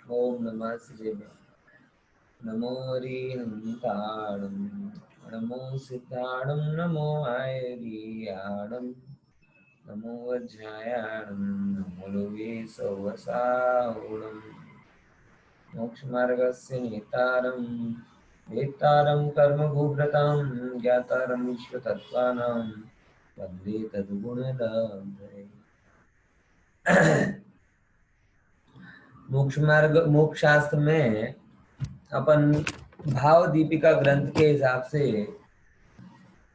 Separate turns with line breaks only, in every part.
ओम नमः शिवाय। नमो हरिहंताणं, नमो सिद्धाणं, नमो आयरियाणं, नमो वज्रायाणं, नमो लोके सौवसाहुणम्। मोक्षमार्गस्य नेतारं वेत्तारं कर्मभूभृतां ज्ञातारं विश्वतत्त्वानां वन्दे तद्गुणदामरे। मोक्ष मार्ग मोक्ष शास्त्र में अपन भाव दीपिका ग्रंथ के हिसाब से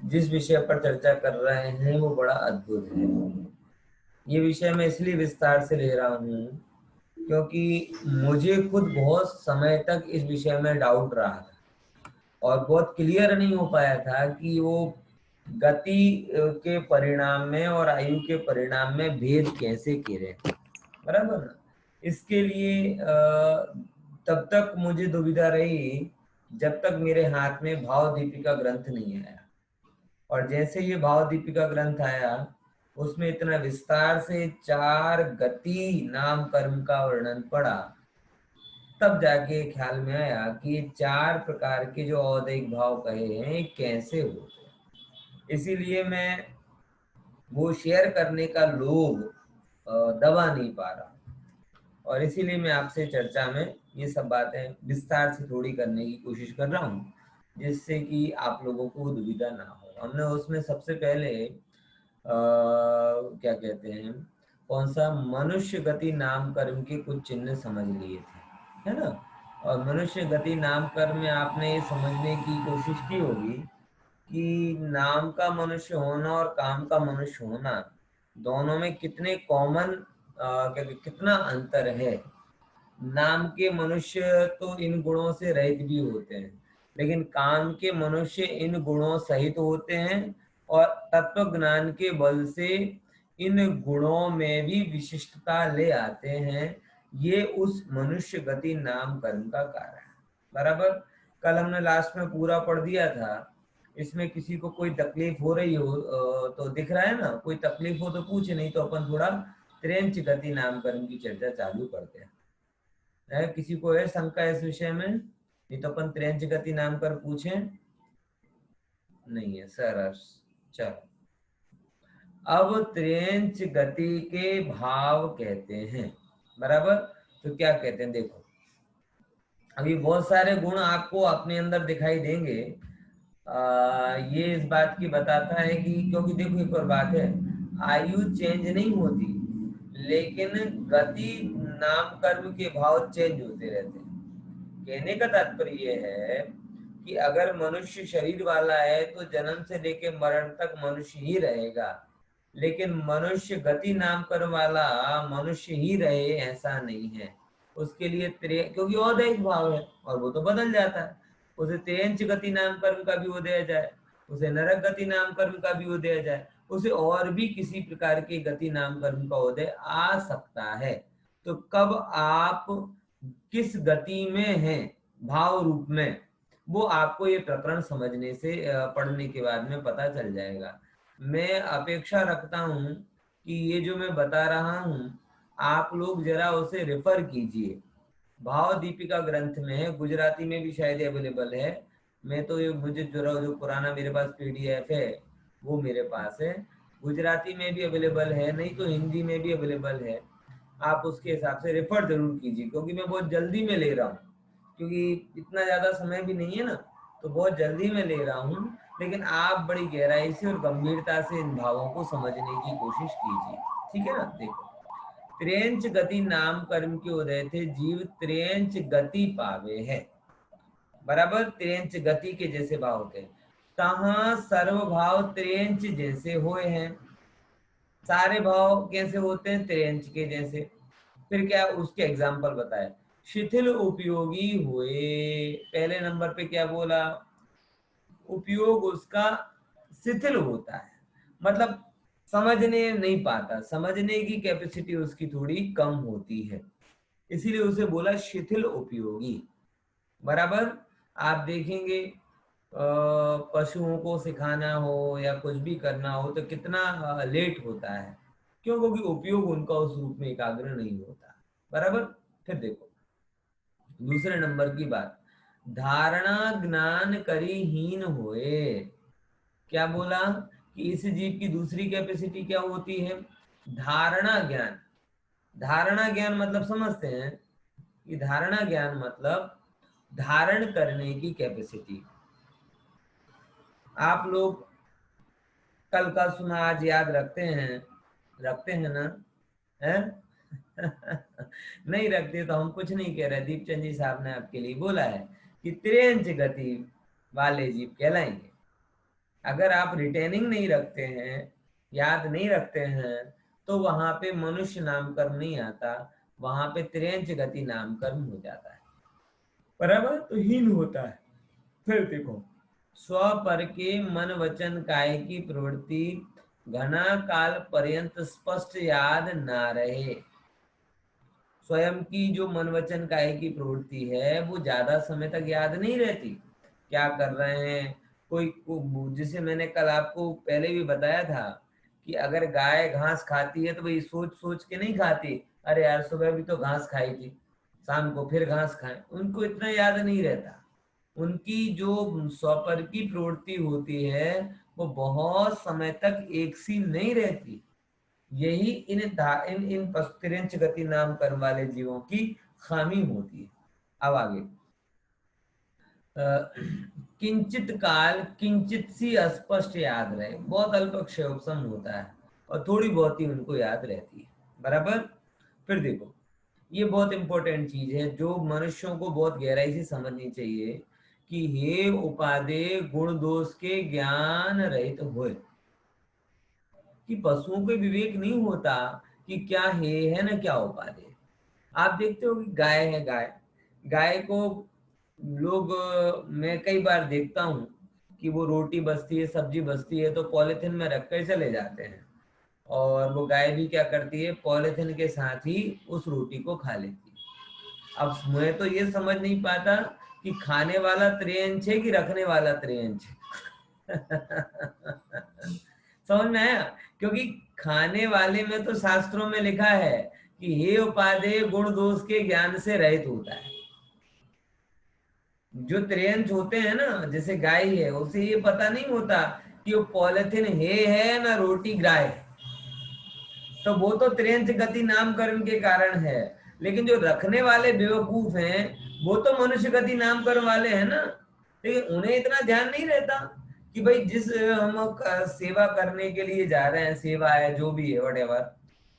जिस विषय पर चर्चा कर रहे हैं वो बड़ा अद्भुत है। ये विषय मैं इसलिए विस्तार से ले रहा हूँ क्योंकि मुझे खुद बहुत समय तक इस विषय में डाउट रहा था और बहुत क्लियर नहीं हो पाया था कि वो गति के परिणाम में और आयु के परिणाम में भेद कैसे करे, बराबर ना। इसके लिए तब तक मुझे दुविधा रही जब तक मेरे हाथ में भाव दीपिका ग्रंथ नहीं आया। और जैसे ये भाव दीपिका ग्रंथ आया उसमें इतना विस्तार से चार गति नाम कर्म का वर्णन पड़ा, तब जाके ख्याल में आया कि ये चार प्रकार के जो औदैहिक भाव कहे हैं ये कैसे होते हैं। इसीलिए मैं वो शेयर करने का लोभ दबा नहीं पा रहा और इसीलिए मैं आपसे चर्चा में ये सब बातें विस्तार से थोड़ी करने की कोशिश कर रहा हूँ जिससे कि आप लोगों को दुविधा ना हो। हमने उसमें सबसे पहले क्या कहते हैं, कौन सा, मनुष्य गति नाम कर्म के कुछ चिन्ह समझ लिए थे, है ना। और मनुष्य गति नाम कर्म में आपने ये समझने की कोशिश की होगी कि नाम का मनुष्य होना और काम का मनुष्य होना दोनों में कितने कॉमन कितना अंतर है। नाम के मनुष्य तो इन गुणों से रहित भी होते हैं लेकिन काम के मनुष्य इन गुणों सहित होते हैं और तत्व ज्ञान के बल से इन गुणों में भी विशिष्टता ले आते हैं। ये उस मनुष्य गति नाम कर्म का कारण है, बराबर। कल हमने लास्ट में पूरा पढ़ दिया था। इसमें किसी को कोई तकलीफ हो रही हो तो दिख रहा है ना, कोई तकलीफ हो तो पूछे, नहीं तो अपन थोड़ा त्रेंच गति नाम कर्म की चर्चा चालू करते हैं। है किसी को है शंका इस विषय में? नहीं तो अपन त्रेंच गति नाम कर पूछें। नहीं है सर। चलो, अब त्रेंच गति के भाव कहते हैं, बराबर। तो क्या कहते हैं देखो, अभी बहुत सारे गुण आपको अपने अंदर दिखाई देंगे। ये इस बात की बताता है कि क्योंकि देखो एक और बात है, आयु चेंज नहीं होती लेकिन गति नाम कर्म के भाव चेंज होते रहते हैं। कहने का तात्पर्य यह है कि अगर मनुष्य शरीर वाला है तो जन्म से लेकर मरण तक मनुष्य ही रहेगा, लेकिन मनुष्य गति नाम कर्म वाला मनुष्य ही रहे ऐसा नहीं है। उसके लिए क्योंकि औदैहिक भाव है और वो तो बदल जाता है। उसे त्रेंच गति नाम कर्म का भी वो दिया जाए, उसे नरक गति नाम कर्म का भी वो दिया जाए, उसे और भी किसी प्रकार के गति नाम कर्म का उदय आ सकता है। तो कब आप किस गति में हैं भाव रूप में, वो आपको ये प्रकरण समझने से पढ़ने के बाद में पता चल जाएगा। मैं अपेक्षा रखता हूं कि ये जो मैं बता रहा हूं आप लोग जरा उसे रेफर कीजिए। भाव दीपिका ग्रंथ में है, गुजराती में भी शायद अवेलेबल है। मैं तो ये मुझे जो पुराना मेरे पास पीडीएफ है वो मेरे पास है। गुजराती में भी अवेलेबल है, नहीं तो हिंदी में भी अवेलेबल है। आप उसके हिसाब से रेफर जरूर कीजिए क्योंकि मैं बहुत जल्दी में ले रहा हूँ, क्योंकि इतना ज्यादा समय भी नहीं है ना, तो बहुत जल्दी में ले रहा हूँ। लेकिन आप बड़ी गहराई से और गंभीरता से इन भावों को समझने की कोशिश कीजिए, ठीक है ना। देखो, त्रेंच गति नाम कर्म के उदय थे जीव त्रेंच गति पावे है, बराबर। त्रेंच गति के जैसे भाव होते हैं, तहाँ सर्वभाव त्रेंच जैसे हुए हैं। सारे भाव कैसे होते हैं? त्रेंच के जैसे। फिर क्या उसके एग्जाम्पल बताए, शिथिल उपयोगी हुए। पहले नंबर पे क्या बोला? उपयोग उसका शिथिल होता है, मतलब समझने नहीं पाता, समझने की कैपेसिटी उसकी थोड़ी कम होती है, इसीलिए उसे बोला शिथिल उपयोगी, बराबर। आप देखेंगे पशुओं को सिखाना हो या कुछ भी करना हो तो कितना लेट होता है, क्यों? क्योंकि उपयोग उनका उस रूप में एकाग्र नहीं होता, बराबर। फिर देखो, दूसरे नंबर की बात, धारणा ज्ञान करी हीन होए। क्या बोला कि इस जीव की दूसरी कैपेसिटी क्या होती है? धारणा ज्ञान। धारणा ज्ञान मतलब समझते हैं कि धारणा ज्ञान मतलब धारण करने की कैपेसिटी। आप लोग कल का सुना आज याद रखते हैं? रखते हैं ना? है? नहीं रखते तो हम कुछ नहीं कह रहे। दीपचंद जी साहब ने आपके लिए बोला है कि त्रियंच गति वाले जीव कहलाएंगे। अगर आप रिटेनिंग नहीं रखते हैं, याद नहीं रखते हैं, तो वहां पे मनुष्य नाम कर्म नहीं आता, वहां पे त्रियंच गति नाम कर्म हो जाता है। बराबर? तो हीन होता है। फिर देखो, स्व पर के मन वचन काय की प्रवृत्ति घना काल पर्यंत स्पष्ट याद ना रहे। स्वयं की जो मन वचन काय की प्रवृत्ति है वो ज्यादा समय तक याद नहीं रहती। क्या कर रहे हैं, जिसे मैंने कल आपको पहले भी बताया था कि अगर गाय घास खाती है तो भाई सोच सोच के नहीं खाती, अरे यार सुबह भी तो घास खाई थी, शाम को फिर घास खाए, उनको इतना याद नहीं रहता। उनकी जो स्वपर की प्रवृत्ति होती है वो बहुत समय तक एक सी नहीं रहती। यही इन तिरंच गति नाम कर्म वाले जीवों की खामी होती है। अब आगे, किंचित काल किंचित सी अस्पष्ट याद रहे, बहुत अल्पक्षेपसम होता है और थोड़ी बहुत ही उनको याद रहती है। बराबर? फिर देखो, ये बहुत इंपॉर्टेंट चीज है जो मनुष्यों को बहुत गहराई से समझनी चाहिए कि हे उपादे गुण दोष के ज्ञान रहित होए। कि पशुओं को विवेक नहीं होता कि क्या है ना क्या उपादे। आप देखते हो कि गाय है, गाय गाय को लोग मैं कई बार देखता हूँ कि वो रोटी बचती है, सब्जी बचती है तो पॉलिथीन में रख कर चले जाते हैं, और वो गाय भी क्या करती है, पॉलिथीन के साथ ही उस रोटी को खा लेती है। अब मैं तो ये समझ नहीं पाता कि खाने वाला त्रियंच है कि रखने वाला त्रियंच है। समझ में आया? क्योंकि खाने वाले में तो शास्त्रों में लिखा है कि हे उपादेय गुण दोष के ज्ञान से रहित होता है। जो त्रियंच होते हैं ना, जैसे गाय है, उसे ये पता नहीं होता कि वो पॉलिथीन है ना रोटी ग्राय है, तो वो तो त्रियंच गति नाम कर्म के कारण है। लेकिन जो रखने वाले बेवकूफ हैं वो तो मनुष्य गति नाम कर्म वाले हैं ना, लेकिन उन्हें इतना ध्यान नहीं रहता कि भाई जिस हम सेवा करने के लिए जा रहे हैं, सेवा है जो भी है वटेवर,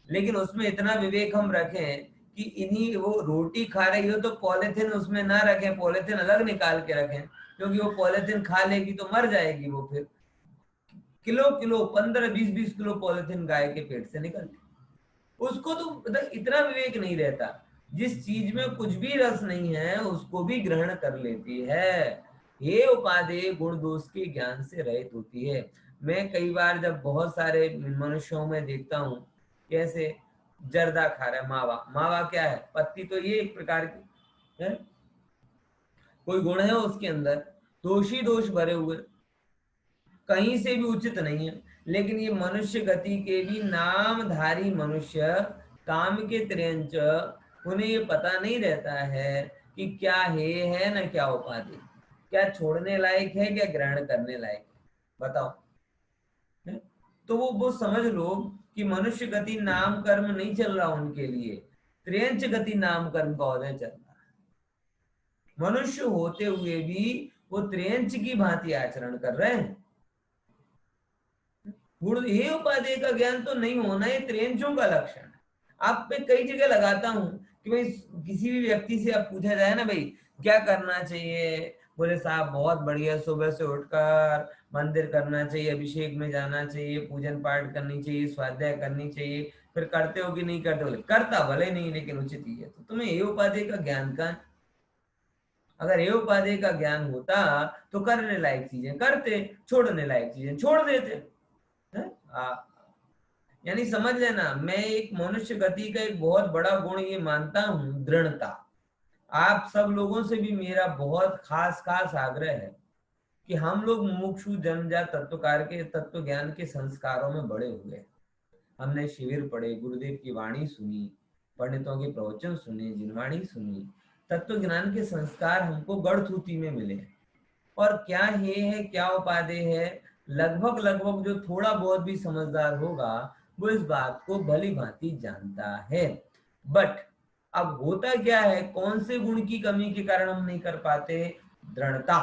लेकिन उसमें इतना विवेक हम रखें कि इन्हीं वो रोटी खा रही हो तो पॉलिथीन उसमें ना रखें, पॉलिथीन अलग निकाल के रखें, क्योंकि वो पॉलिथीन खा लेगी तो मर जाएगी। वो फिर किलो किलो 15-20 किलो पॉलिथीन गाय के पेट से निकलती, उसको तो मतलब इतना विवेक नहीं रहता। जिस चीज में कुछ भी रस नहीं है उसको भी ग्रहण कर लेती है। ये उपादेय गुण दोष के ज्ञान से रहित होती है। मैं कई बार जब बहुत सारे मनुष्यों में देखता हूँ कैसे जर्दा खा रहा है, मावा, मावा क्या है, पत्ती तो ये एक प्रकार की है, कोई गुण है उसके अंदर, दोषी दोष भरे हुए, कहीं से भी उचित नहीं है। लेकिन ये मनुष्य गति के भी नामधारी मनुष्य, काम के त्रियंच, उन्हें ये पता नहीं रहता है कि क्या है ना क्या उपाधि, क्या छोड़ने लायक है क्या ग्रहण करने लायक है, बताओ। है? तो वो समझ लो कि मनुष्य गति नाम कर्म नहीं चल रहा उनके लिए, त्रियंच गति नाम कर्म का उदय चल रहा है। मनुष्य होते हुए भी वो त्रियंच की भांति आचरण कर रहे हैं। गुण ये उपाधि का ज्ञान तो नहीं होना, ये त्रियंचों का लक्षण है। आप पे कई जगह लगाता हूं कि भाई किसी भी व्यक्ति से आप पूछा जाए ना भाई क्या करना चाहिए, बोले साहब बहुत बढ़िया, सुबह से उठकर मंदिर करना चाहिए, अभिषेक में जाना चाहिए, पूजन पाठ करनी चाहिए, स्वाध्याय करनी चाहिए। फिर करते हो कि नहीं करते, बोले करता भले नहीं लेकिन उचित ही है। तो तुम्हें ये उपाधि का ज्ञान का, अगर ये उपाधि का ज्ञान होता तो करने लायक चीजें करते, छोड़ने लायक चीजें छोड़ देते। है? यानी समझ लेना, मैं एक मनुष्य गति का एक बहुत बड़ा गुण ये मानता हूं, दृढ़ता। आप सब लोगों से भी मेरा बहुत खास खास आग्रह है कि हम लोग मुमुक्षु जन्मजात तत्वकार के तत्व ज्ञान के संस्कारों में बड़े हुए। हमने शिविर पढ़े, गुरुदेव की वाणी सुनी, पंडितों के प्रवचन सुने, जिनवाणी सुनी, तत्व ज्ञान के संस्कार हमको गढ़थूती में मिले, और क्या हे है क्या उपादेय है, लगभग लगभग जो थोड़ा बहुत भी समझदार होगा वो इस बात को भली भांति जानता है। बट अब होता क्या है, कौन से गुण की कमी के कारण हम नहीं कर पाते? दृढ़ता।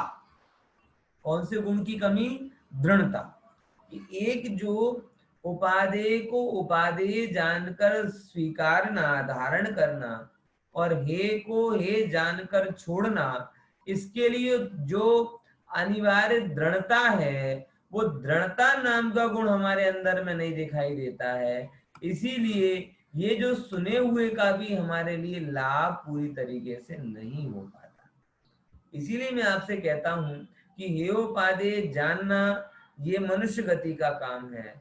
कौन से गुण की कमी? दृढ़ता। एक जो उपादेय को उपादेय जानकर स्वीकारना, धारण करना, और हे को हे जानकर छोड़ना, इसके लिए जो अनिवार्य दृढ़ता है, वो दृढ़ता नाम का गुण हमारे अंदर में नहीं दिखाई देता है। इसीलिए ये जो सुने हुए का भी हमारे लिए लाभ पूरी तरीके से नहीं हो पाता। इसीलिए मैं आपसे कहता हूं कि हेयोपादेय जानना ये मनुष्य गति का काम है,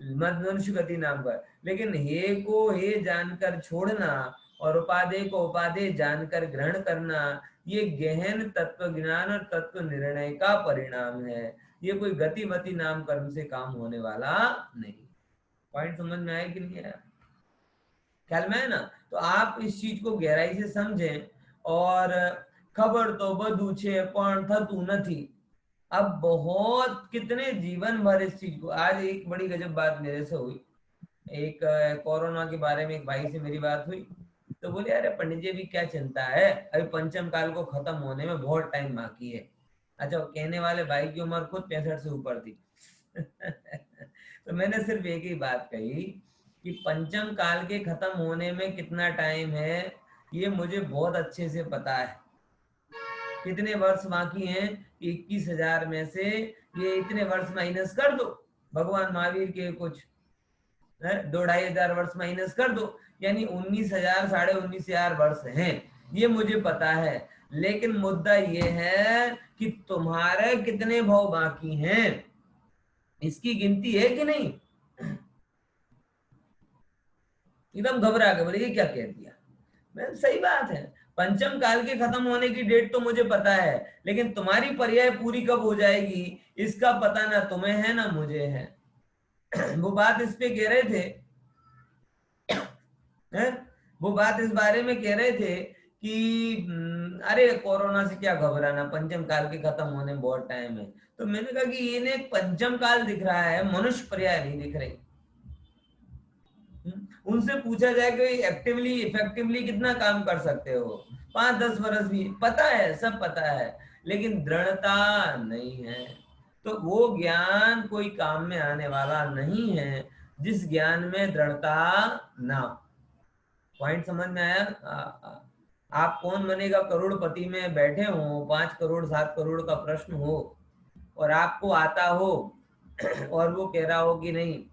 मनुष्य गति नाम पर। लेकिन हे को हे जानकर छोड़ना और उपादेय को उपादेय जानकर ग्रहण करना, ये गहन तत्व ज्ञान और तत्व निर्णय का परिणाम है। ये कोई गतिमति नाम कर्म से काम होने वाला नहीं। पॉइंट समझ में आया कि नहीं आया? ख्याल में है ना? तो आप इस चीज को गहराई से समझें। और खबर तो बधु छे पण थतु नहीं। अब बहुत कितने जीवन भर इस चीज को, आज एक बड़ी गजब बात मेरे से हुई। एक कोरोना के बारे में एक भाई से मेरी बात हुई, तो बोले अरे पंडित जी भी क्या चिंता है, अभी पंचम काल को खत्म होने में बहुत टाइम बाकी है। अच्छा, कहने वाले भाई की उम्र खुद 65 से ऊपर थी। तो मैंने सिर्फ एक ही बात कही कि पंचम काल के खत्म होने में कितना टाइम है ये मुझे बहुत अच्छे से पता है। कितने वर्ष बाकी हैं? 21,000 में से ये इतने वर्ष माइनस कर दो, भगवान महावीर के कुछ 2-2.5 वर्ष माइनस कर दो, यानी 19,000 19,500 वर्ष हैं, ये मुझे पता है। लेकिन मुद्दा ये है कि तुम्हारे कितने भाव बाकी हैं, इसकी गिनती है कि नहीं? एकदम घबरा गए, बोले ये क्या कह दिया। मैं सही बात है, पंचम काल के खत्म होने की डेट तो मुझे पता है, लेकिन तुम्हारी पर्याय पूरी कब हो जाएगी इसका पता ना तुम्हें है ना मुझे है। वो बात इस पे कह रहे थे, है? वो बात इस बारे में कह रहे थे कि अरे कोरोना से क्या घबराना, पंचम काल के खत्म होने में बहुत टाइम है। तो मैंने कहा कि इन्हें पंचम काल दिख रहा है, मनुष्य पर्याय नहीं दिख रही। उनसे पूछा जाए कि एक्टिवली इफेक्टिवली कितना काम कर सकते हो, 5-10 वर्ष भी, पता है, सब पता है, लेकिन दृढ़ता नहीं है। तो वो ज्ञान कोई काम में आने वाला नहीं है जिस ज्ञान में दृढ़ता ना। पॉइंट समझ में आया? आप कौन बनेगा करोड़पति में बैठे हो, 5 करोड़ 7 करोड़ का प्रश्न हो और आपको आता हो और वो कह रहा हो कि नहीं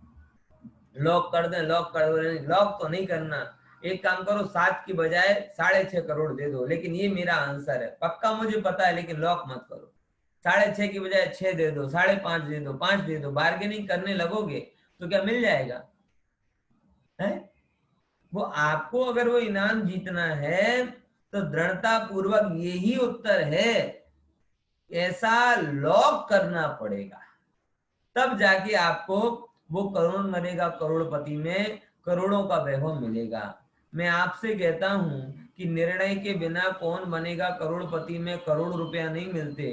लॉक कर दें, लॉक कर दो, लॉक तो नहीं करना, एक काम करो 7 की बजाय 6.5 करोड़ दे दो, लेकिन ये मेरा आंसर है, पक्का मुझे पता है, लेकिन लॉक मत करो। 6.5 की बजाय 6 दे दो, 5.5 दे दो, 5 दे दो, बार्गेनिंग करने लगोगे तो क्या मिल जाएगा? है? वो आपको अगर वो इनाम जीतना है तो दृढ़ता पूर्वक यही उत्तर है, ऐसा लॉक करना पड़ेगा, तब जाके आपको वो करोड़ मरेगा करोड़पति में करोड़ों का वैभव मिलेगा। मैं आपसे कहता हूं कि निर्णय के बिना कौन बनेगा करोड़पति में करोड़ रुपया नहीं मिलते,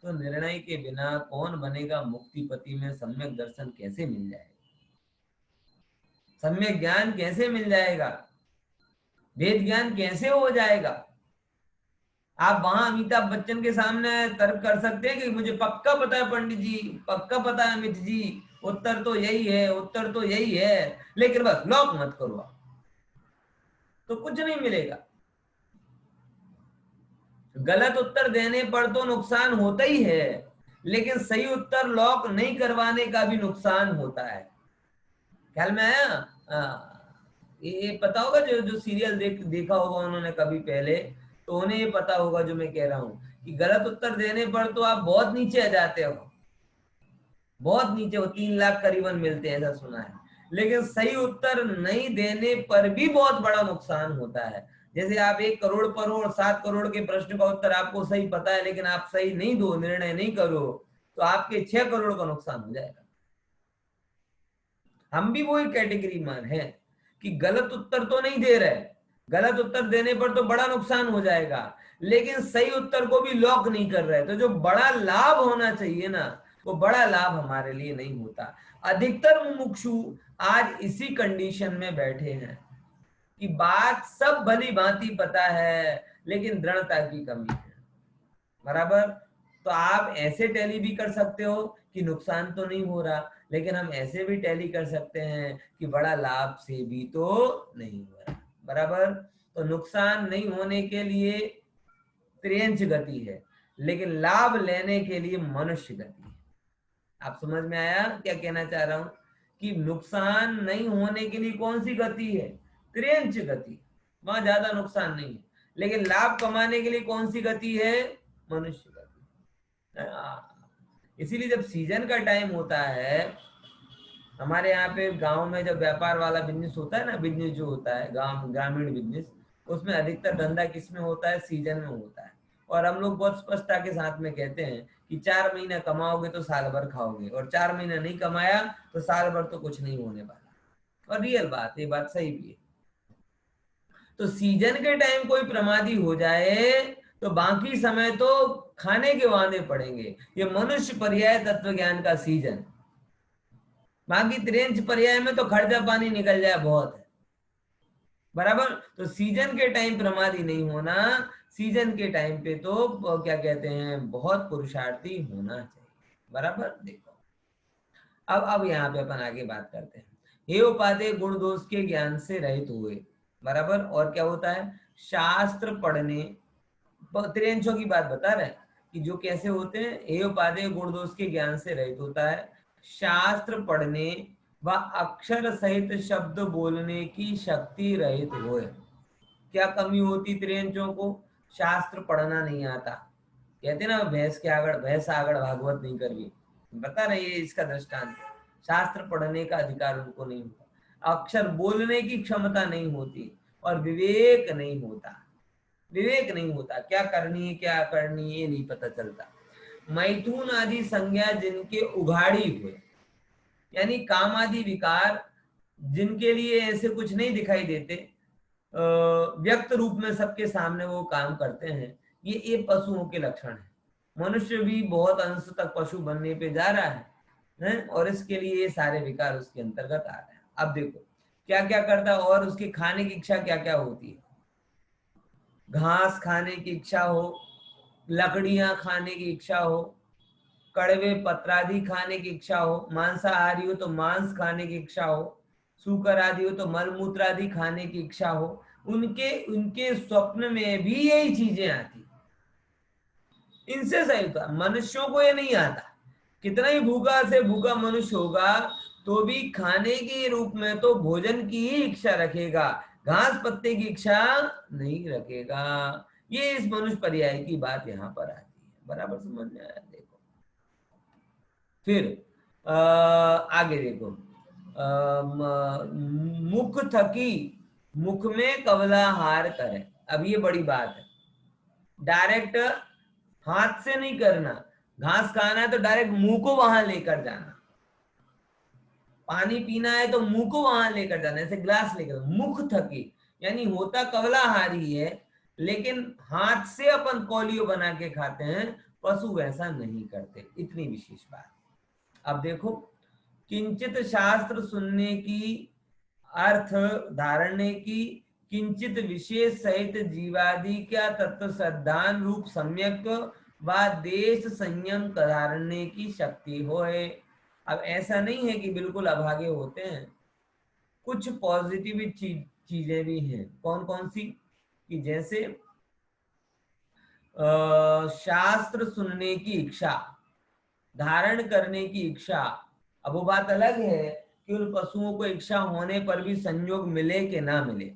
तो निर्णय के बिना कौन बनेगा मुक्तिपति में सम्यक दर्शन कैसे मिल जाएगा, सम्यक ज्ञान कैसे मिल जाएगा, वेद ज्ञान कैसे हो जाएगा? आप वहां अमिताभ बच्चन के सामने तर्क कर सकते हैं कि मुझे पक्का पता है पंडित जी, पक्का पता है अमित जी, उत्तर तो यही है, उत्तर तो यही है, लेकिन बस लॉक मत करो आप, तो कुछ नहीं मिलेगा। गलत उत्तर देने पर तो नुकसान होता ही है, लेकिन सही उत्तर लॉक नहीं करवाने का भी नुकसान होता है। ख्याल में आया? ये पता होगा, जो जो सीरियल देखा होगा उन्होंने कभी पहले, तो उन्हें ये पता होगा जो मैं कह रहा हूं कि गलत उत्तर देने पर तो आप बहुत नीचे आ जाते हो, बहुत नीचे हो, 3 लाख करीबन मिलते हैं, ऐसा सुना है। लेकिन सही उत्तर नहीं देने पर भी बहुत बड़ा नुकसान होता है। जैसे आप 1 करोड़ पर हो और 7 करोड़ के प्रश्न का उत्तर आपको सही पता है, लेकिन आप सही नहीं दो, निर्णय नहीं करो, तो आपके 6 करोड़ का नुकसान हो जाएगा। हम भी वही कैटेगरी मान है कि गलत उत्तर तो नहीं दे रहे, गलत उत्तर देने पर तो बड़ा नुकसान हो जाएगा, लेकिन सही उत्तर को भी लॉक नहीं कर रहे, तो जो बड़ा लाभ होना चाहिए ना, वो बड़ा लाभ हमारे लिए नहीं होता। अधिकतर मुमुक्षु आज इसी कंडीशन में बैठे हैं कि बात सब भली भांति पता है, लेकिन दृढ़ता की कमी है। बराबर। तो आप ऐसे टैली भी कर सकते हो कि नुकसान तो नहीं हो रहा, लेकिन हम ऐसे भी टैली कर सकते हैं कि बड़ा लाभ से भी तो नहीं हो रहा। बराबर। तो नुकसान नहीं होने के लिए त्रियंच गति है, लेकिन लाभ लेने के लिए मनुष्य गति है। आप समझ में आया क्या कहना चाह रहा हूं? कि नुकसान नहीं होने के लिए कौन सी गति है? त्रियंच गति। वहां ज्यादा नुकसान नहीं है, लेकिन लाभ कमाने के लिए कौन सी गति है? मनुष्य गति। इसीलिए जब सीजन का टाइम होता है, हमारे यहाँ पे गांव में जब व्यापार वाला बिजनेस होता है ना, बिजनेस जो होता है गांव ग्रामीण बिजनेस, उसमें अधिकतर धंधा किसमें होता है? सीजन में होता है। और हम लोग बहुत स्पष्टता के साथ में कहते हैं कि 4 महीना कमाओगे तो साल भर खाओगे, और 4 महीना नहीं कमाया तो साल भर तो कुछ नहीं होने वाला। और रियल बात, ये बात सही भी है। तो सीजन के टाइम कोई प्रमादी हो जाए तो बाकी समय तो खाने के वादे पड़ेंगे। ये मनुष्य पर्याय तत्व ज्ञान का सीजन। बाकी त्रिंच पर्याय में तो खर्चा पानी निकल जाए बहुत है। बराबर। तो सीजन के टाइम प्रमादी नहीं होना, सीजन के टाइम पे तो क्या कहते हैं, बहुत पुरुषार्थी होना चाहिए। बराबर। देखो अब यहाँ पे अपन आगे बात करते हैं। हे उपादेय गुण दोष के ज्ञान से रहित हुए। बराबर। और क्या होता है? शास्त्र पढ़ने, त्रियंशों की बात बता रहे हैं कि जो कैसे होते हैं। हे उपादेय गुण दोष के ज्ञान से रहित होता है, शास्त्र पढ़ने व अक्षर सहित शब्द बोलने की शक्ति रहित हुए। क्या कमी होती त्रियंशों को? शास्त्र पढ़ना नहीं आता। कहते ना, भैंस के आगड़ भैंस आगड़ भागवत नहीं करवी। बता रहे ये इसका दृष्टांत। शास्त्र पढ़ने का अधिकार उनको नहीं होता, अक्षर बोलने की क्षमता नहीं होती, और विवेक नहीं होता। विवेक नहीं होता, क्या करनी है क्या करनी है नहीं पता चलता। मैथुन आदि संज्ञा जिनके उघाड़ी हुए, यानी काम आदि विकार जिनके लिए ऐसे कुछ नहीं दिखाई देते, व्यक्त रूप में सबके सामने वो काम करते हैं, ये पशुओं के लक्षण है। मनुष्य भी बहुत अंश तक पशु बनने पे जा रहा है, और इसके लिए ये सारे विकार उसके अंतर्गत आ रहे हैं। अब देखो क्या क्या करता है, और उसकी खाने की इच्छा क्या क्या होती है। घास खाने की इच्छा हो, लकड़ियां खाने की इच्छा हो, कड़वे पत्रादि खाने की इच्छा हो, मांसाहारी हो तो मांस खाने की इच्छा हो, सूकर आदि हो तो मलमूत्र आदि खाने की इच्छा हो। उनके उनके स्वप्न में भी यही चीजें आती। इनसे सही होता, मनुष्यों को ये नहीं आता। कितना ही भूखा से भूखा मनुष्य होगा तो भी खाने के रूप में तो भोजन की ही इच्छा रखेगा, घास पत्ते की इच्छा नहीं रखेगा। ये इस मनुष्य पर्याय की बात यहाँ पर आती है। बराबर समझ में आया? देखो फिर आगे देखो, मुख थकी मुख में कवला हार करे। अब ये बड़ी बात है। डायरेक्ट हाथ से नहीं करना, घास खाना है तो डायरेक्ट मुंह को वहां लेकर जाना। पानी पीना है तो मुंह को वहां लेकर जाना, ऐसे ग्लास लेकर। मुख थकी यानी होता कवला हारी है, लेकिन हाथ से अपन कौलियो बना के खाते हैं, पशु वैसा नहीं करते। इतनी विशेष बात। अब देखो, किंचित शास्त्र सुनने की, अर्थ धारणे की, किंचित विशेष सहित जीवादि का तत्व श्रद्धान रूप सम्यक व देश संयम धारणे की शक्ति होए। अब ऐसा नहीं है कि बिल्कुल अभागे होते हैं, कुछ पॉजिटिव चीजें भी हैं। कौन कौन सी? कि जैसे शास्त्र सुनने की इच्छा, धारण करने की इच्छा। अब वो बात अलग है कि उन पशुओं को इच्छा होने पर भी संयोग मिले कि ना मिले।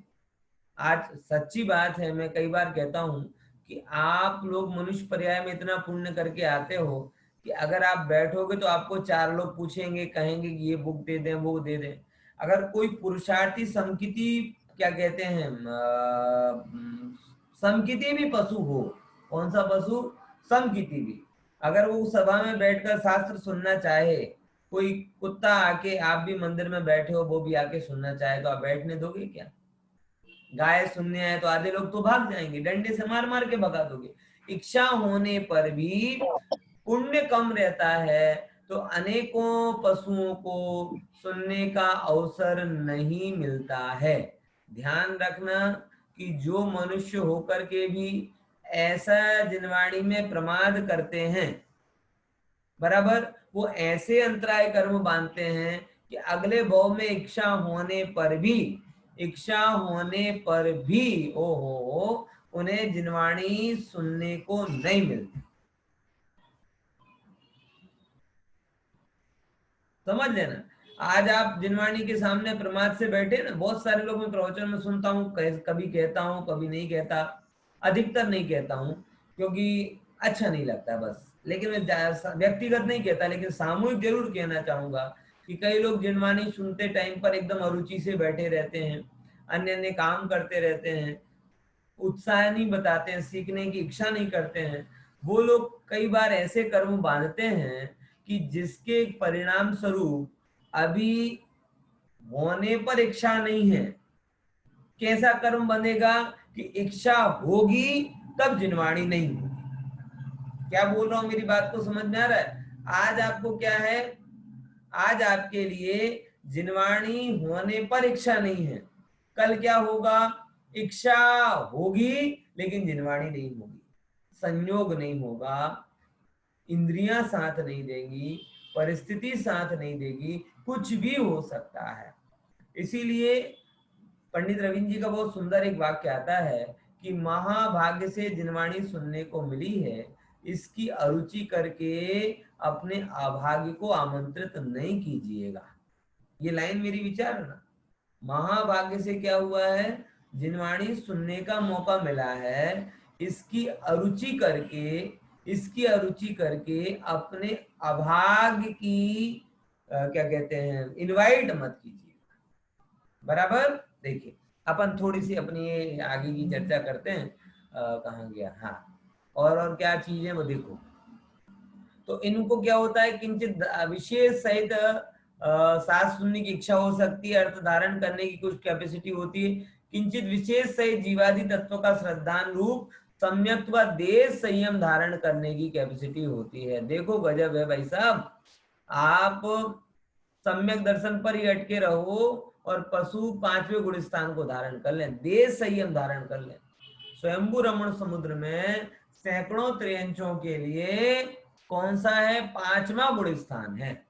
आज सच्ची बात है, मैं कई बार कहता हूं कि आप लोग मनुष्य पर्याय में इतना पुण्य करके आते हो कि अगर आप बैठोगे तो आपको 4 लोग पूछेंगे, कहेंगे कि ये बुक दे दें वो दे दें। अगर कोई पुरुषार्थी समकिति, क्या कहते हैं, समकिति भी पशु हो, कौन सा पशु? समकिति भी, अगर वो सभा में बैठकर शास्त्र सुनना चाहे, कोई कुत्ता आके, आप भी मंदिर में बैठे हो वो भी आके सुनना चाहे, तो आप बैठने दोगे क्या? गाय सुनने आए तो आधे लोग तो भाग जाएंगे, डंडे से मार मार के भगा दोगे। इच्छा होने पर भी पुण्य कम रहता है, तो अनेकों पशुओं को सुनने का अवसर नहीं मिलता है। ध्यान रखना कि जो मनुष्य होकर के भी ऐसा जिनवाणी में प्रमाद करते हैं, बराबर, वो ऐसे अंतराय कर्म बांधते हैं कि अगले भव में इच्छा होने पर भी, इच्छा होने पर भी ओहो उन्हें जिनवाणी सुनने को नहीं मिलती। समझ लेना, आज आप जिनवाणी के सामने प्रमाद से बैठे ना, बहुत सारे लोग मैं प्रवचन में सुनता हूँ, कभी कहता हूँ कभी नहीं कहता, अधिकतर नहीं कहता हूँ क्योंकि अच्छा नहीं लगता बस। लेकिन मैं व्यक्तिगत नहीं कहता, लेकिन सामूहिक जरूर कहना चाहूंगा कि कई लोग जिनवाणी सुनते टाइम पर एकदम अरुचि से बैठे रहते हैं, अन्य अन्य काम करते रहते हैं, उत्साह नहीं बताते हैं, सीखने की इच्छा नहीं करते हैं। वो लोग कई बार ऐसे कर्म बांधते हैं कि जिसके परिणाम स्वरूप अभी होने पर इच्छा नहीं है। कैसा कर्म बनेगा कि इच्छा होगी तब जिनवाणी नहीं होगी। क्या बोल रहा हूं, मेरी बात को समझ में आ रहा है? आज आपको क्या है, आज आपके लिए जिनवाणी होने पर इच्छा नहीं है, कल क्या होगा, इच्छा होगी लेकिन जिनवाणी नहीं होगी, संयोग नहीं होगा, इंद्रियां साथ नहीं देंगी, परिस्थिति साथ नहीं देगी, कुछ भी हो सकता है। इसीलिए पंडित रविंद्र जी का बहुत सुंदर एक वाक्य आता है कि महाभाग्य से जिनवाणी सुनने को मिली है, इसकी अरुचि करके अपने अभाग्य को आमंत्रित नहीं कीजिएगा। ये लाइन मेरी विचार है ना। महाभाग्य से क्या हुआ है, जिनवाणी सुनने का मौका मिला है, इसकी अरुचि करके, इसकी अरुचि करके अपने अभाग्य की क्या कहते हैं, इनवाइट मत कीजिए। बराबर। देखिए अपन थोड़ी सी अपनी आगे की चर्चा करते हैं। कहाँ गया, हाँ, और क्या चीज है वो देखो। तो इनको क्या होता है, किंचित विशेष सहित सांस सुनने की इच्छा हो सकती है, अर्थ धारण करने की कुछ कैपेसिटी होती है, किंचित विशेष सहित जीवादि तत्व का श्रद्धान रूप सम्यक व देश संयम धारण करने की कैपेसिटी होती है। देखो गजब है भाई साहब, आप सम्यक दर्शन पर ही अटके रहो और पशु पांचवें गुण स्थान को धारण कर लें, देश संयम धारण कर लें। स्वयंभू रमण समुद्र में सैकड़ों त्रियंचों के लिए कौन सा है, पांचवा गुण स्थान है।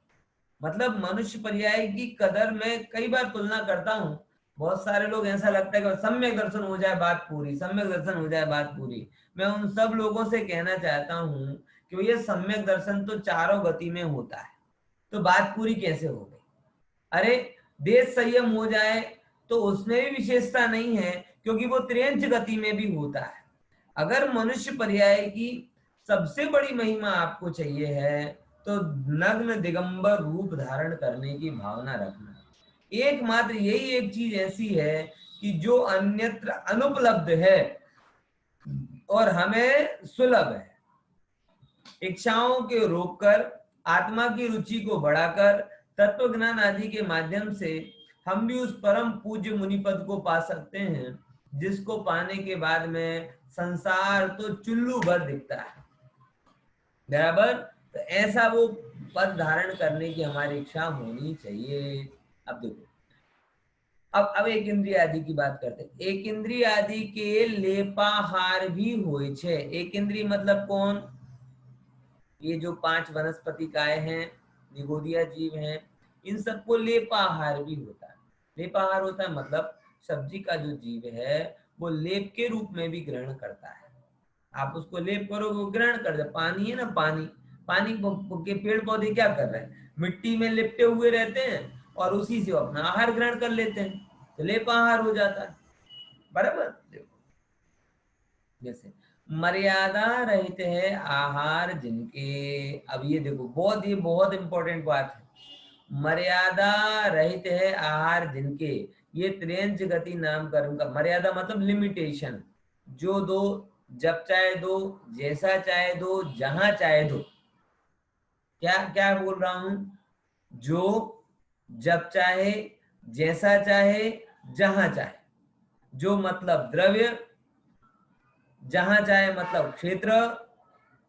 मतलब मनुष्य पर्याय की कदर में कई बार तुलना करता हूँ। बहुत सारे लोग ऐसा लगता है कि सम्यक दर्शन हो जाए बात पूरी, सम्यक दर्शन हो जाए बात पूरी। मैं उन सब लोगों से कहना चाहता हूँ कि भैया सम्यक दर्शन तो चारों गति में होता है, तो बात पूरी कैसे हो गई? अरे देश संयम हो जाए तो उसमें भी विशेषता नहीं है, क्योंकि वो त्रियंच गति में भी होता है। अगर मनुष्य पर्याय की सबसे बड़ी महिमा आपको चाहिए है तो नग्न दिगंबर रूप धारण करने की भावना रखना। एकमात्र यही एक चीज ऐसी है कि जो अन्यत्र अनुपलब्ध है और हमें सुलभ है। इच्छाओं के रोककर, आत्मा की रुचि को बढ़ाकर, तत्व ज्ञान आदि के माध्यम से हम भी उस परम पूज्य मुनि पद को पा सकते हैं, जिसको पाने के बाद में संसार तो चुल्लू भर दिखता है। बराबर। तो ऐसा वो पद धारण करने की हमारी इच्छा होनी चाहिए। अब देखो, अब एक इंद्रिय आदि की बात करते हैं। एक इंद्रिय आदि के लेपाहार भी होय छे। एक इंद्रिय मतलब कौन, ये जो पांच वनस्पतिकाएं हैं, निगोदिया जीव हैं, इन सबको लेपाहार भी होता है। लेपाहार होता है मतलब सब्जी का जो जीव है वो लेप के रूप में भी ग्रहण करता है। आप उसको लेप करोगे वो ग्रहण कर दे। पानी है ना, पानी, पानी के पेड़ पौधे क्या कर रहे हैं, मिट्टी में लिपटे हुए रहते हैं और उसी से वो अपना आहार ग्रहण कर लेते हैं, तो लेपाहार हो जाता है। बराबर। देखो जैसे मर्यादा रहित है आहार जिनके, अब ये देखो बहुत, ये बहुत इंपॉर्टेंट बात है। मर्यादा रहित है आहार जिनके, ये त्रियंच गति नाम कर्म का मर्यादा मतलब लिमिटेशन। जो दो, जब चाहे दो, जैसा चाहे दो, जहां चाहे दो। क्या क्या बोल रहा हूं, जो, जब चाहे, जैसा चाहे, जहां चाहे। जो मतलब द्रव्य, जहां चाहे मतलब क्षेत्र,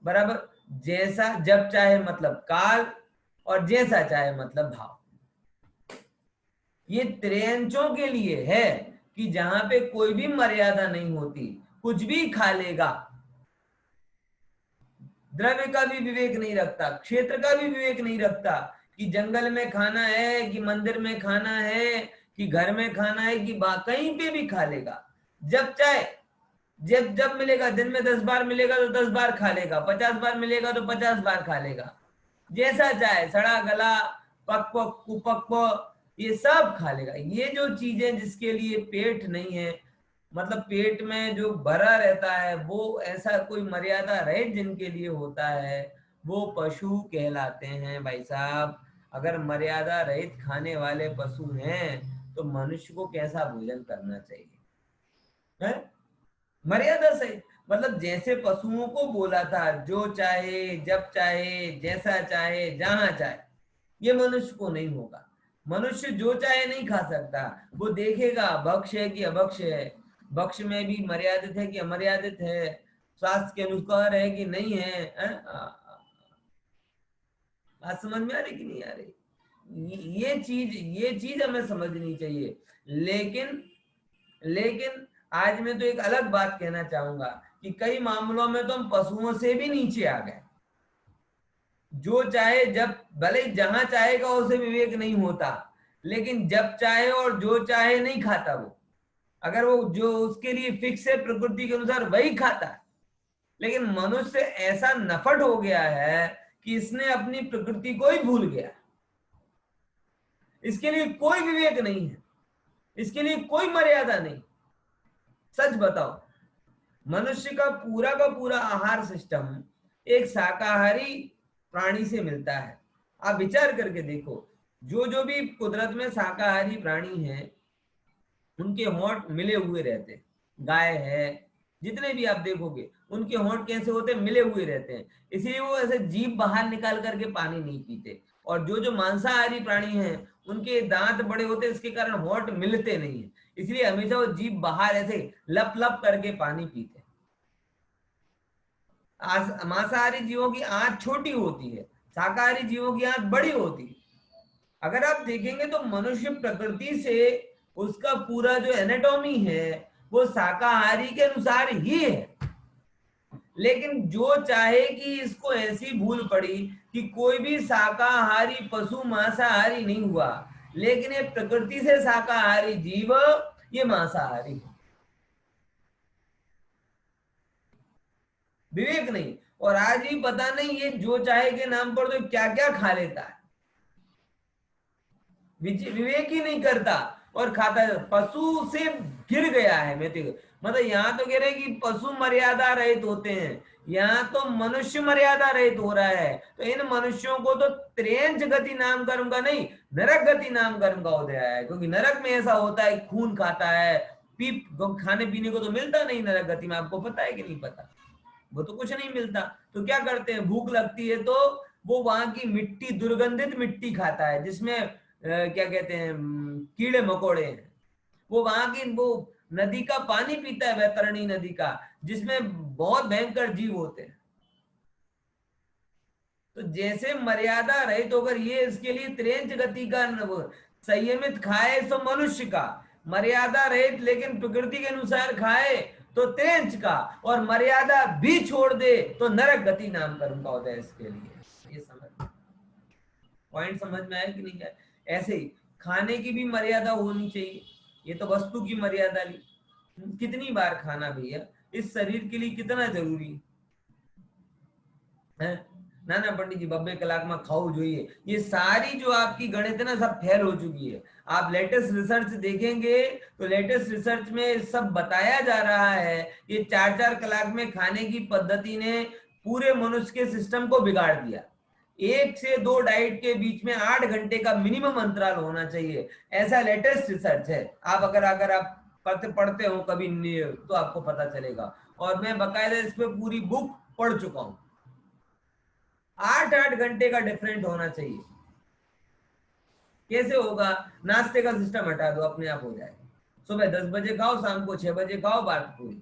बराबर, जैसा जब चाहे मतलब काल, और जैसा चाहे मतलब भाव। ये त्रियंचों के लिए है कि जहां पे कोई भी मर्यादा नहीं होती, कुछ भी खा लेगा, द्रव्य का भी विवेक नहीं रखता, क्षेत्र का भी विवेक नहीं रखता, कि जंगल में खाना है कि मंदिर में खाना है कि घर में खाना है कि कहीं पे भी खा लेगा, जब चाहे, जब जब मिलेगा, दिन में 10 बार मिलेगा तो 10 बार खा लेगा, 50 बार मिलेगा तो 50 बार खा लेगा, जैसा चाहे, सड़ा गला, पक्व कुपक्व, ये सब खा लेगा। ये जो चीजें जिसके लिए पेट नहीं है, मतलब पेट में जो भरा रहता है, वो ऐसा कोई मर्यादा रहित जिनके लिए होता है, वो पशु कहलाते हैं भाई साहब। अगर मर्यादा रहित खाने वाले पशु हैं तो मनुष्य को कैसा भोजन करना चाहिए, है? मर्यादा से, मतलब जैसे पशुओं को बोला था, जो चाहे जब चाहे जैसा चाहे जहां चाहे, ये मनुष्य को नहीं होगा। मनुष्य जो चाहे नहीं खा सकता, वो देखेगा भक्ष्य है कि अभक्ष्य है, भक्ष्य में भी मर्यादित है कि अमर्यादित है, स्वास्थ्य के अनुसार है कि नहीं है, बात समझ में आ रही कि नहीं आ रही? ये चीज हमें समझनी चाहिए। लेकिन लेकिन आज मैं तो एक अलग बात कहना चाहूंगा कि कई मामलों में तो हम पशुओं से भी नीचे आ गए। जो चाहे जब, भले ही जहां चाहेगा उसे विवेक नहीं होता, लेकिन जब चाहे और जो चाहे नहीं खाता वो। अगर वो जो उसके लिए फिक्स है प्रकृति के अनुसार वही खाता है। लेकिन मनुष्य ऐसा नफट हो गया है कि इसने अपनी प्रकृति को ही भूल गया। इसके लिए कोई विवेक नहीं है, इसके लिए कोई मर्यादा नहीं। सच बताओ, मनुष्य का पूरा आहार सिस्टम एक शाकाहारी प्राणी से मिलता है। आप विचार करके देखो, जो जो भी कुदरत में शाकाहारी प्राणी हैं, उनके होंठ मिले हुए रहते हैं। गाय है, जितने भी आप देखोगे उनके होंठ कैसे होते हैं, मिले हुए रहते हैं, इसलिए वो ऐसे जीभ बाहर निकाल करके पानी नहीं पीते। और जो जो मांसाहारी प्राणी हैं, उनके दांत बड़े होते हैं, इसके कारण होंठ मिलते नहीं है, इसलिए हमेशा वो जीभ बाहर ऐसे लप लप करके पानी पीते हैं। मांसाहारी जीवों की आंख छोटी होती है, शाकाहारी जीवों की आंख बड़ी होती है। अगर आप देखेंगे तो मनुष्य प्रकृति से उसका पूरा जो एनाटॉमी है वो शाकाहारी के अनुसार ही है। लेकिन जो चाहे कि इसको ऐसी भूल पड़ी कि कोई भी शाकाहारी पशु मांसाहारी नहीं हुआ, लेकिन ये प्रकृति से शाकाहारी जीव ये मांसाहारी है। विवेक नहीं। और आज भी पता नहीं ये जो चाहे के नाम पर तो क्या क्या खा लेता है, विवेक ही नहीं करता और खाता है, पशु से गिर गया है। मैं तो मतलब यहाँ तो कह रहे कि पशु मर्यादा रहित होते हैं, यहाँ तो मनुष्य मर्यादा रहित हो रहा है। तो इन मनुष्यों को तो त्रेंच गति नाम कर्म का नहीं, नरक गति नाम कर्म का उदय है। क्योंकि नरक में ऐसा होता है, खून खाता है, खाने पीने को तो मिलता नहीं नरक गति में, आपको पता है कि नहीं पता? वो तो कुछ नहीं मिलता। तो क्या करते हैं, भूख लगती है तो वो वहां की मिट्टी, दुर्गंधित मिट्टी खाता है, जिसमें क्या कहते हैं, कीड़े मकोड़े हैं। वो वहां की वो नदी का पानी पीता है, वैतरणी नदी का, जिसमें बहुत भयंकर जीव होते हैं। तो जैसे मर्यादा रहित तो होकर ये इसके लिए त्रेंच गति का संयमित खाए तो मनुष्य का, मर्यादा रहित लेकिन प्रकृति के अनुसार खाए तो त्रेंच का, और मर्यादा भी छोड़ दे तो नरक गति नाम कर्म का होता है इसके लिए। ये समझ, पॉइंट समझ में आया कि नहीं आया? ऐसे ही खाने की भी मर्यादा होनी चाहिए। ये तो वस्तु की मर्यादा ली, कितनी बार खाना भैया, इस शरीर के लिए कितना जरूरी है? ना ना पंडित जी 2 कलाक में खाओ જોઈએ, ये सारी जो आपकी गणित है ना सब फेल हो चुकी है। आप लेटेस्ट रिसर्च देखेंगे तो लेटेस्ट रिसर्च में सब बताया जा रहा है, ये 4-4 कलाक में खाने की पद्धति ने पूरे मनुष्य के सिस्टम को बिगाड़ दिया। 1 से 2 डाइट के बीच में 8 घंटे का मिनिमम अंतराल होना चाहिए, ऐसा लेटेस्ट रिसर्च है। आप अगर आप पढ़ते हो कभी तो आपको पता चलेगा, और मैं बकायदा इस पे पूरी बुक पढ़ चुका हूँ। 8-8 घंटे का डिफरेंट होना चाहिए। कैसे होगा? नाश्ते का सिस्टम हटा दो, अपने आप हो जाएगा। सुबह 10 बजे खाओ, शाम को 6 बजे खाओ, बात पूरी।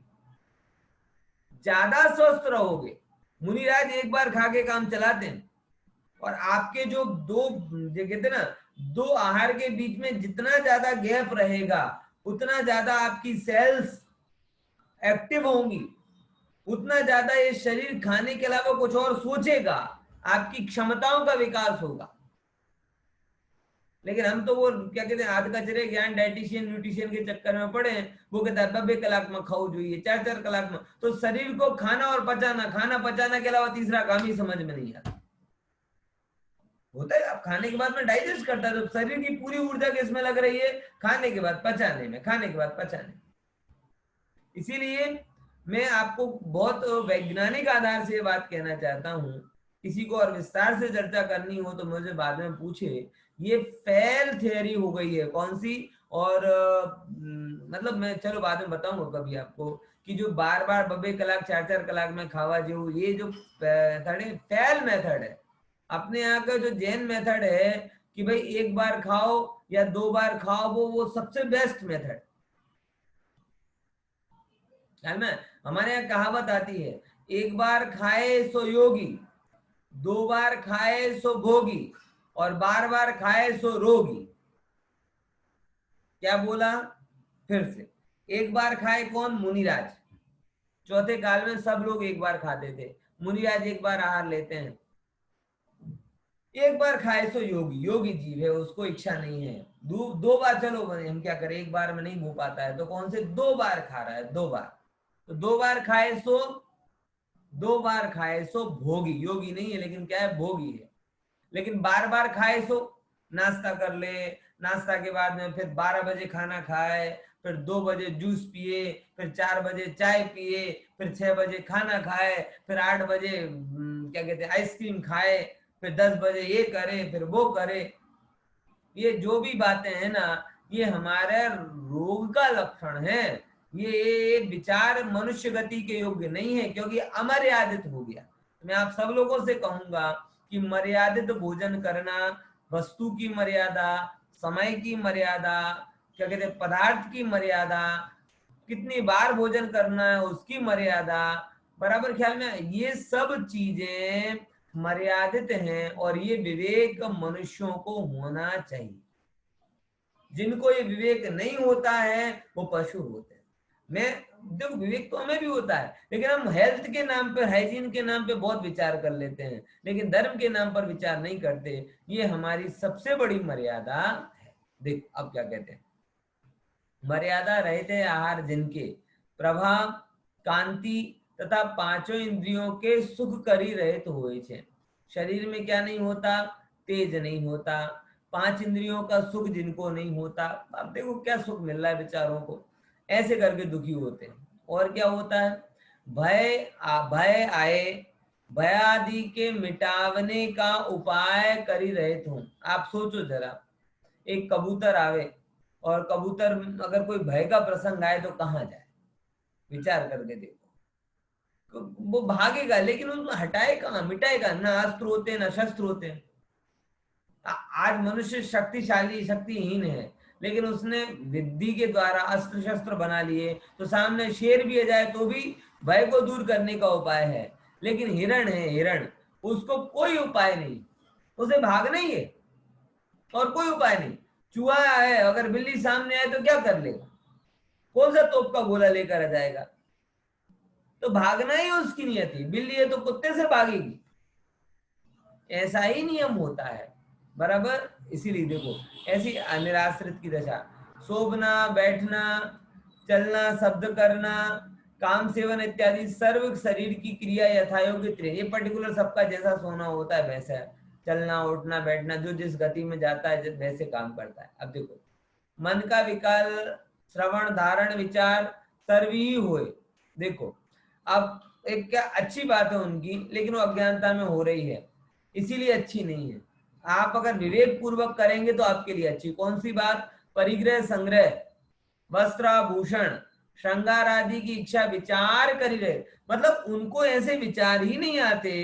ज्यादा स्वस्थ रहोगे। मुनिराज एक बार खा के काम चलाते हैं। और आपके जो कहते ना, दो आहार के बीच में जितना ज्यादा गैप रहेगा, उतना ज्यादा आपकी सेल्स एक्टिव होंगी, उतना ज्यादा ये शरीर खाने के अलावा कुछ और सोचेगा, आपकी क्षमताओं का विकास होगा। लेकिन हम तो वो क्या कहते हैं, आध कचरे ज्ञान डाइटिशियन न्यूट्रिशियन के चक्कर में पड़े हैं। वो कहता है 2 कलाक में खाओ જોઈએ, 4 कलाक में। तो शरीर को खाना और पचाना, खाना पचाना के अलावा तीसरा काम ही समझ में नहीं आता। होता है आप खाने के बाद में डाइजेस्ट करता है, तो शरीर की पूरी ऊर्जा किसमें लग रही है? खाने के बाद पचाने में, खाने के बाद पचाने। इसीलिए मैं आपको बहुत वैज्ञानिक आधार से बात कहना चाहता हूं। किसी को और विस्तार से चर्चा करनी हो तो मुझे बाद में पूछे। ये फेल थियरी हो गई है। कौन सी? और मतलब मैं चलो बाद में बताऊंगा कभी आपको, कि जो बार बार 2 कलाक 4 कलाक में खावा जो, ये जो मेथड है, फेल मेथड है। अपने यहाँ का जो जैन मेथड है कि भाई 1 बार खाओ या 2 बार खाओ, वो सबसे बेस्ट मेथड। में हमारे यहाँ कहावत आती है, 1 बार खाए सो योगी, 2 बार खाए सो भोगी, और बार बार खाए सो रोगी। क्या बोला? फिर से। 1 बार खाए कौन? मुनिराज। चौथे काल में सब लोग 1 बार खाते थे, मुनिराज 1 बार आहार लेते हैं। 1 बार खाए सो योगी, योगी जीव है, उसको इच्छा नहीं है। 2 बार चलो हम क्या करें, 1 बार में नहीं हो पाता है, तो कौन से 2 बार खा रहा है? 2 बार। तो 2 बार खाए सो, 2 बार खाए सो भोगी। योगी नहीं है लेकिन क्या है? भोगी है। लेकिन बार बार खाए सो, नाश्ता कर ले, नाश्ता के बाद में फिर 12 बजे खाना खाए, फिर 2 बजे जूस पिए, फिर 4 बजे चाय पिए, फिर 6 बजे खाना खाए, फिर 8 बजे क्या कहते हैं, आइसक्रीम खाए, फिर 10 बजे ये करे, फिर वो करे। ये जो भी बातें हैं ना, ये हमारे रोग का लक्षण है। ये विचार मनुष्य गति के योग्य नहीं है, क्योंकि अमर्यादित हो गया। मैं आप सब लोगों से कहूंगा कि मर्यादित भोजन करना, वस्तु की मर्यादा, समय की मर्यादा, क्या कहते हैं, पदार्थ की मर्यादा, कितनी बार भोजन करना है उसकी मर्यादा, बराबर ख्याल में, ये सब चीजें मर्यादित हैं। और ये विवेक मनुष्यों को होना चाहिए। जिनको ये विवेक नहीं होता है वो पशु होते हैं। मैं देखो, विवेक तो हमें भी होता है, लेकिन हम हेल्थ के नाम पे, हाइजीन के नाम पे बहुत विचार कर लेते हैं, लेकिन धर्म के नाम पर विचार नहीं करते। ये हमारी सबसे बड़ी मर्यादा है। देख अब क्या कहते हैं, मर्यादा रहते आहार जिनके, प्रभाव, कांति तथा 5 इंद्रियों के सुख करी रहित होए छे। शरीर में क्या नहीं होता? तेज नहीं होता। 5 इंद्रियों का सुख जिनको नहीं होता, अब देखो क्या सुख मिल रहा है बेचारों को, ऐसे करके दुखी होते हैं। और क्या होता है? भय आए, भयादि के मिटावने का उपाय करी रहित हूं। आप सोचो जरा, एक कबूतर आवे, और कबूतर अगर कोई भय का प्रसंग आए तो कहाँ जाए? विचार करके देखो। वो भागेगा, लेकिन उसको हटाए कहाँ, मिटाए कहाँ? ना अस्त्र होते ना शस्त्र होते। आज मनुष्य शक्तिशाली शक्तिहीन है, लेकिन उसने विधि के द्वारा अस्त्र शस्त्र बना लिए, तो सामने शेर भी आ जाए तो भी भय को दूर करने का उपाय है। लेकिन हिरण है, हिरण, उसको कोई उपाय नहीं, उसे भागना ही है और कोई उपाय नहीं। चूहा है, अगर बिल्ली सामने आए तो क्या कर लेगा? कौन सा तोप का गोला लेकर आ जाएगा? तो भागना ही उसकी नियति। बिल्ली है तो कुत्ते से भागेगी, ऐसा ही नियम होता है, बराबर। इसीलिए देखो, ऐसी निराश्रित की दशा, सोना, बैठना, चलना, शब्द करना, काम सेवन इत्यादि सर्व शरीर की क्रिया यथायोग्य, ये पर्टिकुलर सबका जैसा सोना होता है वैसा है, चलना उठना बैठना जो जिस गति में जाता है वैसे काम करता है। अब देखो, मन का विकार, श्रवण, धारण, विचार सर्व ही हुए। देखो अब एक क्या अच्छी बात है उनकी, लेकिन वो अज्ञानता में हो रही है, इसीलिए अच्छी नहीं है। आप अगर विवेक पूर्वक करेंगे तो आपके लिए अच्छी। कौन सी बात? परिग्रह, संग्रह, वस्त्राभूषण, श्रृंगार आदि की इच्छा विचार कर रहे, मतलब उनको ऐसे विचार ही नहीं आते।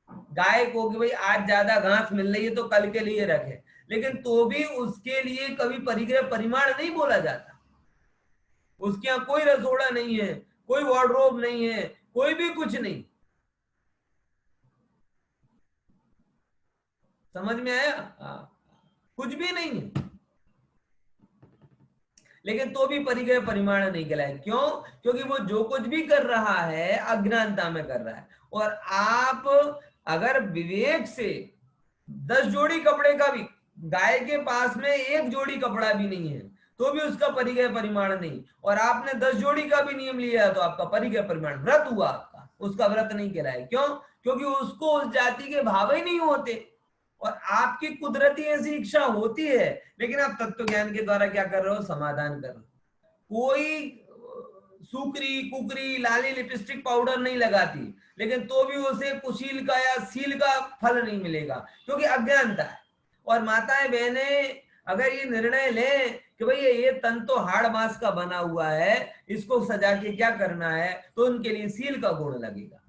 गाय को कि भाई आज ज्यादा घास मिल रही है तो कल के लिए रखे, लेकिन तो भी उसके लिए कभी परिग्रह परिमाण नहीं बोला जाता। उसके यहाँ कोई रसोड़ा नहीं है, कोई वार्डरोब नहीं है, कोई भी कुछ नहीं। समझ में आया? कुछ भी नहीं है, लेकिन तो भी परिग्रह परिमाण नहीं कहलाए। क्यों? क्योंकि वो जो कुछ भी कर रहा है अज्ञानता में कर रहा है। और आप अगर विवेक से 10 जोड़ी कपड़े का भी, गाय के पास में एक जोड़ी कपड़ा भी नहीं है तो भी उसका परिग्रह परिमाण नहीं, और आपने 10 जोड़ी का भी नियम लिया तो आपका परिग्रह परिमाण व्रत हुआ आपका, उसका व्रत नहीं कहलाए। क्यों? क्योंकि उसको उस जाति के भाव ही नहीं होते। और आपकी कुदरती ऐसी इच्छा होती है, लेकिन आप तत्व ज्ञान के द्वारा क्या कर रहे हो? समाधान कर रहे हो। कोई सुकरी कुकरी लाली लिपस्टिक पाउडर नहीं लगाती, लेकिन तो भी उसे कुशील का या सील का फल नहीं मिलेगा, क्योंकि अज्ञानता है। और माताएं बहनें अगर ये निर्णय लें कि भाई ये तन तो हाड़ मांस का बना हुआ है, इसको सजा के क्या करना है, तो उनके लिए सील का गुण लगेगा।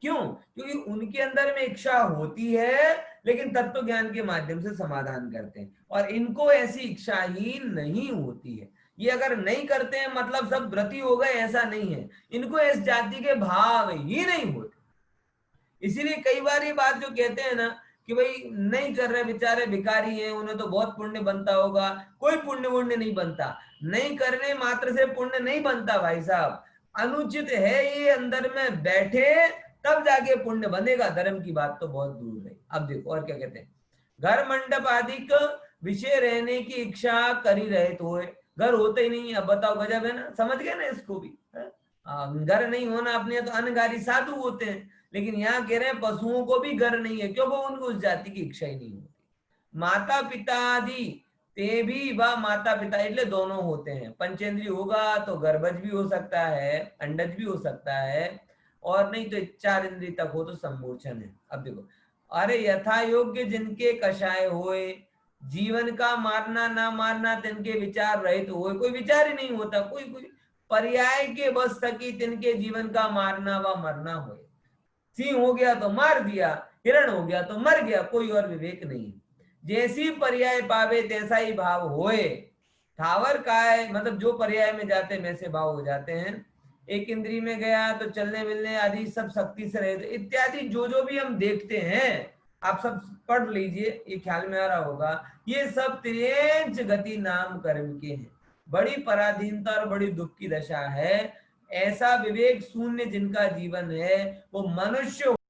क्यों? क्योंकि उनके अंदर में इच्छा होती है, लेकिन तत्व ज्ञान के माध्यम से समाधान करते हैं, और इनको ऐसी इच्छा ही नहीं होती है। ये अगर नहीं करते हैं मतलब सब व्रती हो गए, ऐसा नहीं है, इनको इस जाति के भाव ही नहीं होते। इसीलिए कई बार ये बात जो कहते हैं ना कि भाई नहीं कर रहे, बेचारे भिखारी हैं, उन्हें तो बहुत पुण्य बनता होगा, कोई पुण्य वुण्य नहीं बनता। नहीं करने मात्र से पुण्य नहीं बनता भाई साहब, अनुचित है ये अंदर में बैठे तब जाके पुण्य बनेगा। धर्म की बात तो बहुत दूर है। अब देखो और क्या कहते हैं, घर मंडप आदि विषय रहने की इच्छा करी रहे तो है, घर होते ही नहीं। अब बताओ, गजब है ना, समझ गए ना इसको भी? घर नहीं होना अपने तो अनगारी साधु होते हैं, लेकिन यहाँ कह रहे हैं पशुओं को भी घर नहीं है, क्योंकि उनको उस जाति की इच्छा ही नहीं होती। माता पिता आदि ते भी व माता पिता એટલે दोनों होते हैं। पंचेंद्रिय होगा तो गर्भज भी हो सकता है, अंडज भी हो सकता है, और नहीं तो 4 इंद्रिय तक हो तो सम्मोचन है। अब देखो, अरे यथा योग्य जिनके कषाय होए, जीवन का मारना ना मारना तिनके विचार रहित होए, कोई विचार ही नहीं होता, कोई कोई पर्याय के बस थकी तिनके जीवन का मारना व मरना होए। सिंह हो गया तो मार दिया, हिरण हो गया तो मर गया, कोई और विवेक नहीं। जैसी पर्याय पावे तैसा ही भाव होए। ठावर काय मतलब जो पर्याय में जाते हैं वैसे भाव हो जाते हैं। एक इंद्री में गया तो चलने मिलने आदि सब शक्ति से रहे इत्यादि जो जो भी हम देखते हैं, आप सब पढ़ लीजिए, ये ख्याल में आ रहा होगा। ये सब त्रियंच गति नाम कर्म के हैं। बड़ी पराधीनता और बड़ी दुख की दशा है। ऐसा विवेक शून्य जिनका जीवन है वो मनुष्य